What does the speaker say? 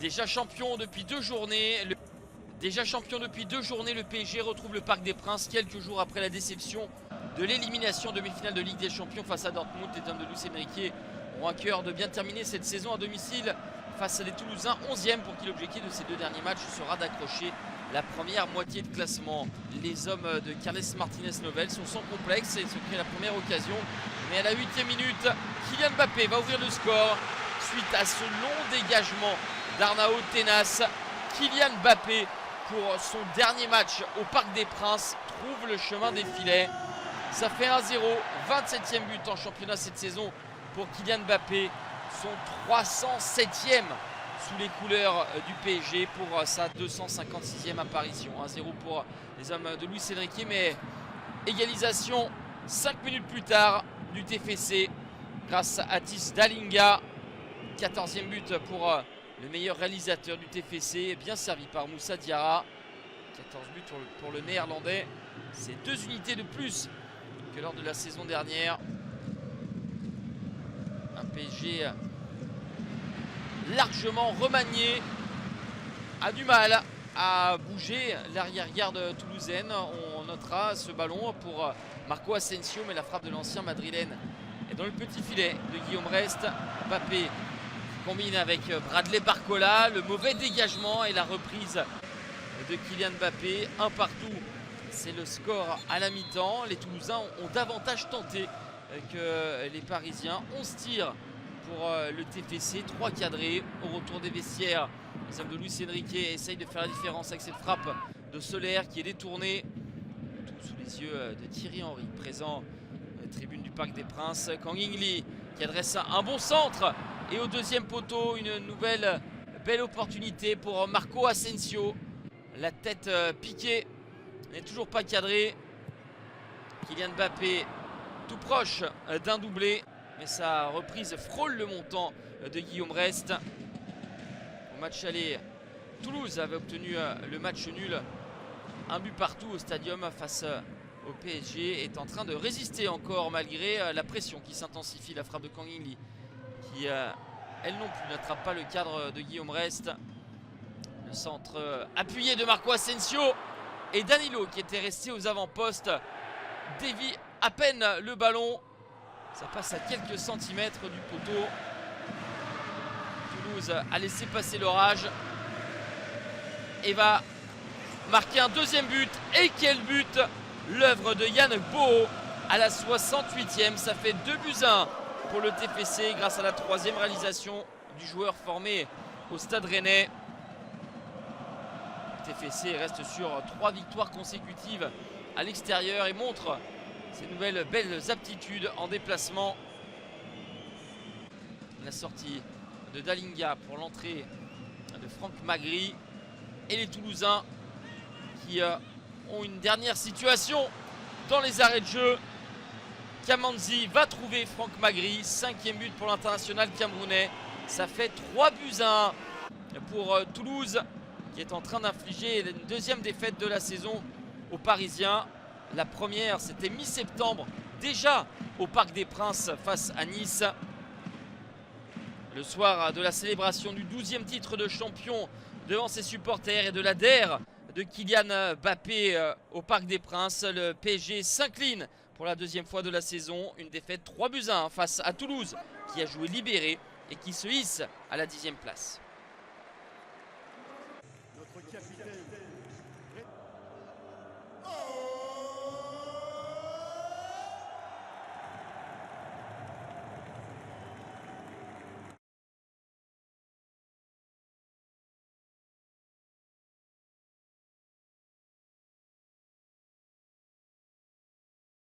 Déjà champion depuis 2 journées, le PSG retrouve le Parc des Princes quelques jours après la déception de l'élimination demi-finale de Ligue des Champions face à Dortmund. Les hommes de Luis Enrique auront à cœur de bien terminer cette saison à domicile face à des Toulousains 11e pour qui l'objectif de ces 2 derniers matchs sera d'accrocher la première moitié de classement. Les hommes de Carles Martinez-Novel sont sans complexe et se créent la première occasion. Mais à la 8e minute, Kylian Mbappé va ouvrir le score suite à ce long dégagement d'Arnao Tenas. Kylian Mbappé, pour son dernier match au Parc des Princes, trouve le chemin des filets. Ça fait 1-0, 27e but en championnat cette saison pour Kylian Mbappé, son 307e sous les couleurs du PSG pour sa 256e apparition. 1-0 pour les hommes de Luis Enrique, mais égalisation 5 minutes plus tard du TFC grâce à Tis Dalinga. 14e but pour le meilleur réalisateur du TFC, bien servi par Moussa Diarra. 14 buts pour le néerlandais, c'est 2 unités de plus que lors de la saison dernière. Un PSG largement remanié, a du mal à bouger l'arrière-garde toulousaine. On notera ce ballon pour Marco Asensio, mais la frappe de l'ancien madrilène est dans le petit filet de Guillaume Rest. Mbappé combine avec Bradley Barcola, le mauvais dégagement et la reprise de Kylian Mbappé. Un partout, c'est le score à la mi-temps. Les Toulousains ont davantage tenté que les Parisiens. 11 tirs pour le TFC, 3 cadrés au retour des vestiaires. Les hommes de Luis Enrique essayent de faire la différence avec cette frappe de Solaire qui est détournée. Tout sous les yeux de Thierry Henry, présent à la tribune du Parc des Princes. Kang In Lee qui adresse un bon centre. Et au deuxième poteau, une nouvelle belle opportunité pour Marco Asensio. La tête piquée, n'est toujours pas cadré. Kylian Mbappé tout proche d'un doublé, mais sa reprise frôle le montant de Guillaume Rest. Au match aller, Toulouse avait obtenu le match nul. Un but partout au stadium face au PSG, est en train de résister encore malgré la pression qui s'intensifie. La frappe de Kang In Lee qui, elle non plus, n'attrape pas le cadre de Guillaume Rest. Le centre appuyé de Marco Asensio et Danilo qui était resté aux avant-postes dévie à peine le ballon. Ça passe à quelques centimètres du poteau. Toulouse a laissé passer l'orage et va marquer un deuxième but. Et quel but! L'œuvre de Yann Boho à la 68e. Ça fait 2-1 pour le TFC grâce à la 3e réalisation du joueur formé au Stade Rennais. Le TFC reste sur 3 victoires consécutives à l'extérieur et montre ses nouvelles belles aptitudes en déplacement. La sortie de Dalinga pour l'entrée de Franck Magri. Et les Toulousains qui ont une dernière situation dans les arrêts de jeu. Kamanzi va trouver Franck Magri. 5e but pour l'international camerounais. Ça fait 3-1 pour Toulouse qui est en train d'infliger une deuxième défaite de la saison aux Parisiens. La première, c'était mi-septembre, déjà au Parc des Princes face à Nice. Le soir de la célébration du 12e titre de champion devant ses supporters et de la DER de Kylian Mbappé au Parc des Princes, le PSG s'incline pour la 2e fois de la saison. Une défaite 3-1 face à Toulouse qui a joué libéré et qui se hisse à la 10e place. Notre capitaine